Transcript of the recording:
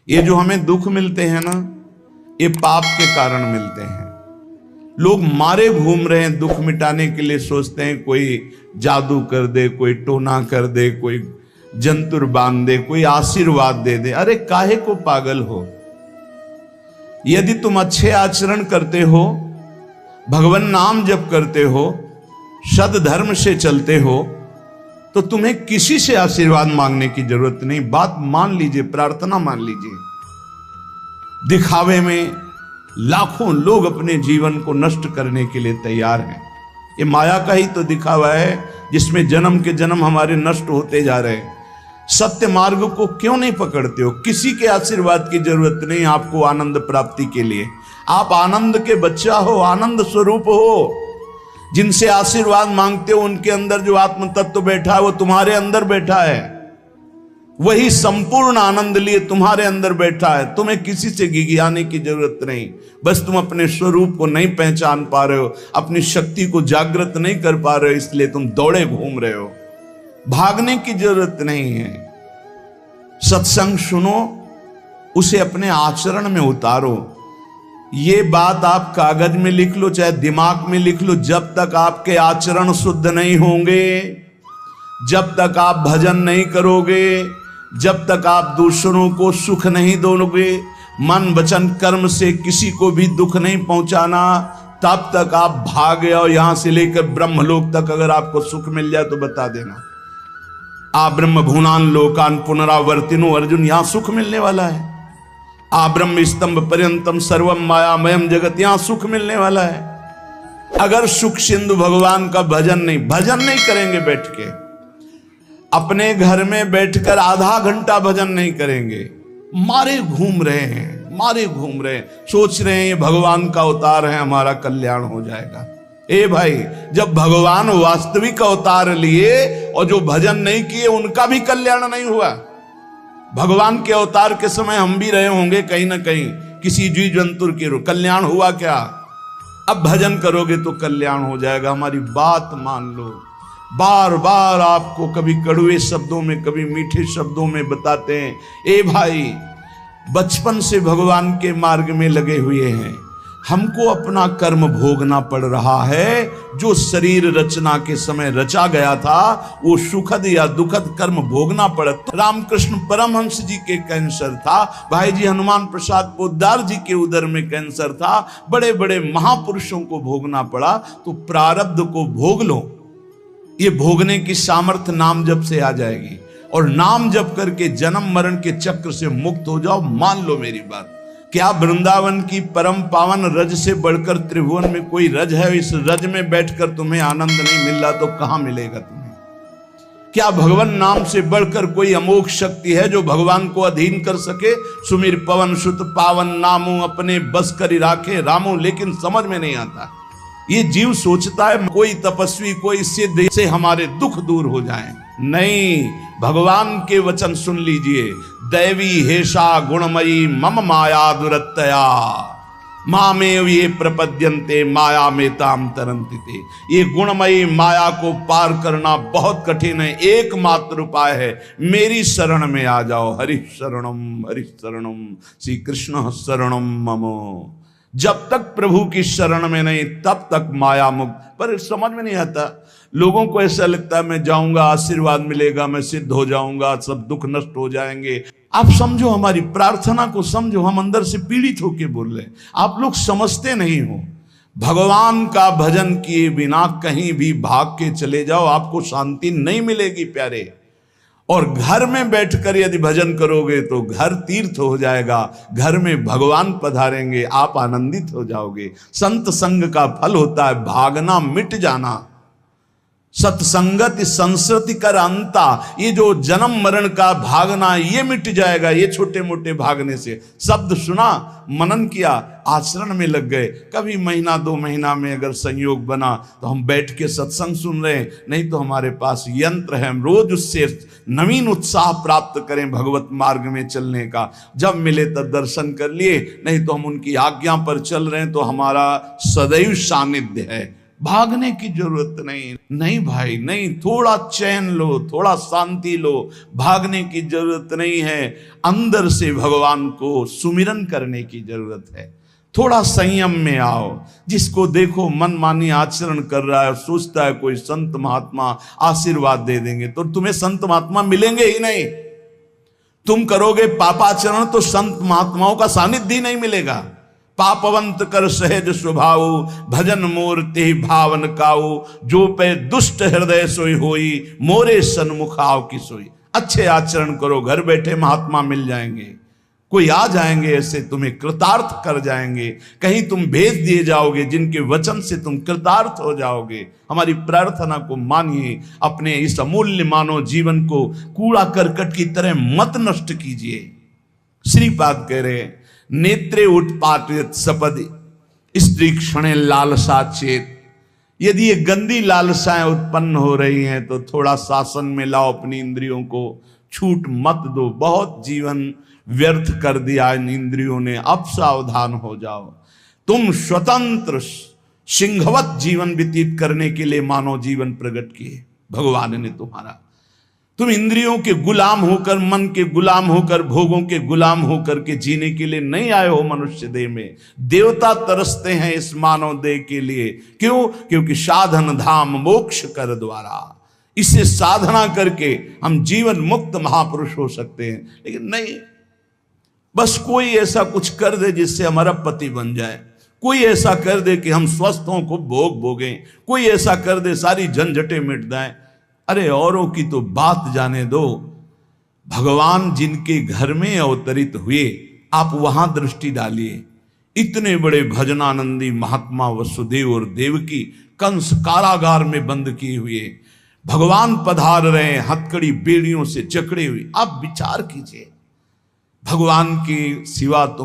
ये जो हमें दुख मिलते हैं ना, ये पाप के कारण मिलते हैं। लोग मारे घूम रहे हैं, दुख मिटाने के लिए सोचते हैं कोई जादू कर दे, कोई टोना कर दे, कोई जंतुर बांध दे, कोई आशीर्वाद दे दे। अरे काहे को पागल हो? यदि तुम अच्छे आचरण करते हो, भगवान नाम जप करते हो, सद धर्म से चलते हो, तो तुम्हें किसी से आशीर्वाद मांगने की जरूरत नहीं। बात मान लीजिए, प्रार्थना मान लीजिए। दिखावे में लाखों लोग अपने जीवन को नष्ट करने के लिए तैयार हैं। ये माया का ही तो दिखावा है जिसमें जन्म के जन्म हमारे नष्ट होते जा रहे हैं। सत्य मार्ग को क्यों नहीं पकड़ते हो? किसी के आशीर्वाद की जरूरत नहीं आपको आनंद प्राप्ति के लिए। आप आनंद के बच्चा हो, आनंद स्वरूप हो। जिनसे आशीर्वाद मांगते हो उनके अंदर जो आत्म तत्व बैठा है वो तुम्हारे अंदर बैठा है। वही संपूर्ण आनंद लिए तुम्हारे अंदर बैठा है। तुम्हें किसी से गिगियाने की जरूरत नहीं। बस तुम अपने स्वरूप को नहीं पहचान पा रहे हो, अपनी शक्ति को जागृत नहीं कर पा रहे हो, इसलिए तुम दौड़े घूम रहे हो। भागने की जरूरत नहीं है। सत्संग सुनो, उसे अपने आचरण में उतारो। ये बात आप कागज में लिख लो, चाहे दिमाग में लिख लो। जब तक आपके आचरण शुद्ध नहीं होंगे, जब तक आप भजन नहीं करोगे, जब तक आप दूसरों को सुख नहीं दोगे, मन वचन कर्म से किसी को भी दुख नहीं पहुंचाना, तब तक आप भागे। और यहां से लेकर ब्रह्मलोक तक अगर आपको सुख मिल जाए तो बता देना। आ ब्रह्म भुवनान लोकान पुनरावर्तिनो, अर्जुन यहां सुख मिलने वाला है। आ ब्रह्म स्तंभ पर्यंतम सर्वम मायामयम जगत, यहां सुख मिलने वाला है। अगर सुख सिंधु भगवान का भजन नहीं करेंगे, बैठ के अपने घर में बैठकर आधा घंटा भजन नहीं करेंगे, मारे घूम रहे हैं, सोच रहे हैं ये भगवान का अवतार है, हमारा कल्याण हो जाएगा। ए भाई, जब भगवान वास्तविक अवतार लिए और जो भजन नहीं किए उनका भी कल्याण नहीं हुआ। भगवान के अवतार के समय हम भी रहे होंगे कहीं ना कहीं, किसी जीव जंतु के कल्याण हुआ क्या? अब भजन करोगे तो कल्याण हो जाएगा। हमारी बात मान लो। बार बार आपको कभी कड़वे शब्दों में, कभी मीठे शब्दों में बताते हैं, ए भाई, बचपन से भगवान के मार्ग में लगे हुए हैं, हमको अपना कर्म भोगना पड़ रहा है। जो शरीर रचना के समय रचा गया था, वो सुखद या दुखद कर्म भोगना पड़ा। रामकृष्ण परमहंस जी के कैंसर था, भाई जी हनुमान प्रसाद पोद्दार जी के उदर में कैंसर था, बड़े बड़े महापुरुषों को भोगना पड़ा। तो प्रारब्ध को भोग लो। ये भोगने की सामर्थ्य नाम जप से आ जाएगी, और नाम जप करके जन्म मरण के चक्र से मुक्त हो जाओ। मान लो मेरी बात। क्या वृंदावन की परम पावन रज से बढ़कर त्रिभुवन में कोई रज है? इस रज में बैठकर तुम्हें आनंद नहीं मिल रहा तो कहां मिलेगा तुम्हें? क्या भगवान नाम से बढ़कर कोई अमोघ शक्ति है जो भगवान को अधीन कर सके? सुमिर पवन सुत पावन नामू, अपने बस कर राखे रामू। लेकिन समझ में नहीं आता। ये जीव सोचता है कोई तपस्वी, कोई सिद्ध से हमारे दुख दूर हो जाएं। नहीं, भगवान के वचन सुन लीजिए। दैवी हेषा गुणमयी मम माया दुरत्तया, मामेव ये प्रपद्यन्ते माया में ताम तरन्ति ते। ये गुणमयी माया को पार करना बहुत कठिन है। एकमात्र उपाय है, मेरी शरण में आ जाओ। हरि शरणम श्री कृष्ण शरणम मम। जब तक प्रभु की शरण में नहीं, तब तक माया मुक्त। पर समझ में नहीं आता। लोगों को ऐसा लगता है मैं जाऊंगा, आशीर्वाद मिलेगा, मैं सिद्ध हो जाऊंगा, सब दुख नष्ट हो जाएंगे। आप समझो, हमारी प्रार्थना को समझो। हम अंदर से पीड़ित होके बोल रहे हैं, आप लोग समझते नहीं हो। भगवान का भजन किए बिना कहीं भी भाग के चले जाओ, आपको शांति नहीं मिलेगी प्यारे। और घर में बैठकर यदि भजन करोगे तो घर तीर्थ हो जाएगा। घर में भगवान पधारेंगे, आप आनंदित हो जाओगे। संत संग का फल होता है भागना, मिट जाना। सत्संगति संस्कृति कर अंता, ये जो जन्म मरण का भागना, ये मिट जाएगा। ये छोटे मोटे भागने से, शब्द सुना, मनन किया, आचरण में लग गए। कभी महीना 2 महीना में अगर संयोग बना तो हम बैठ के सत्संग सुन रहे हैं, नहीं तो हमारे पास यंत्र है, हम रोज उससे नवीन उत्साह प्राप्त करें भगवत मार्ग में चलने का। जब मिले तब दर्शन कर लिए, नहीं तो हम उनकी आज्ञा पर चल रहे हैं तो हमारा सदैव सानिध्य है। भागने की जरूरत नहीं। नहीं भाई नहीं, थोड़ा चैन लो, थोड़ा शांति लो, भागने की जरूरत नहीं है। अंदर से भगवान को सुमिरन करने की जरूरत है। थोड़ा संयम में आओ। जिसको देखो मनमानी आचरण कर रहा है, सोचता है कोई संत महात्मा आशीर्वाद दे देंगे, तो तुम्हें संत महात्मा मिलेंगे ही नहीं। तुम करोगे पापाचरण तो संत महात्माओं का सानिध्य ही नहीं मिलेगा। पापवंत कर सहज स्वभाव, भजन मूर्ति भावन काऊ, जो पे दुष्ट हृदय सोई होई, मोरे सन्मुख आओ की सोई। अच्छे आचरण करो, घर बैठे महात्मा मिल जाएंगे। कोई आ जाएंगे ऐसे, तुम्हें कृतार्थ कर जाएंगे। कहीं तुम भेज दिए जाओगे जिनके वचन से तुम कृतार्थ हो जाओगे। हमारी प्रार्थना को मानिए, अपने इस अमूल्य मानव जीवन को कूड़ा करकट की तरह मत नष्ट कीजिए। श्रीपाद कह रहे, नेत्रे उत्पाटित सपदि स्त्री क्षणे लालसा चेत। यदि ये गंदी लालसाएं उत्पन्न हो रही हैं तो थोड़ा शासन में लाओ अपनी इंद्रियों को, छूट मत दो। बहुत जीवन व्यर्थ कर दिया इन इंद्रियों ने, अब सावधान हो जाओ। तुम स्वतंत्र सिंहवत जीवन व्यतीत करने के लिए मानव जीवन प्रकट किए भगवान ने तुम्हारा। तुम इंद्रियों के गुलाम होकर, मन के गुलाम होकर, भोगों के गुलाम होकर के जीने के लिए नहीं आए हो मनुष्य देह में। देवता तरसते हैं इस मानव देह के लिए। क्यों? क्योंकि साधन धाम मोक्ष कर द्वारा, इसे साधना करके हम जीवन मुक्त महापुरुष हो सकते हैं। लेकिन नहीं, बस कोई ऐसा कुछ कर दे जिससे हमारा पति बन जाए, कोई ऐसा कर दे कि हम स्वस्थों को भोग भोगें, कोई ऐसा कर दे सारी झंझटें मिट जाएं। अरे औरों की तो बात जाने दो, भगवान जिनके घर में अवतरित हुए आप वहां दृष्टि डालिए। इतने बड़े भजनानंदी महात्मा वसुदेव और देवकी कंस कारागार में बंद किए हुए, भगवान पधार रहे हैं हथकड़ी बेड़ियों से जकड़े हुए। आप विचार कीजिए, भगवान के सिवा तुम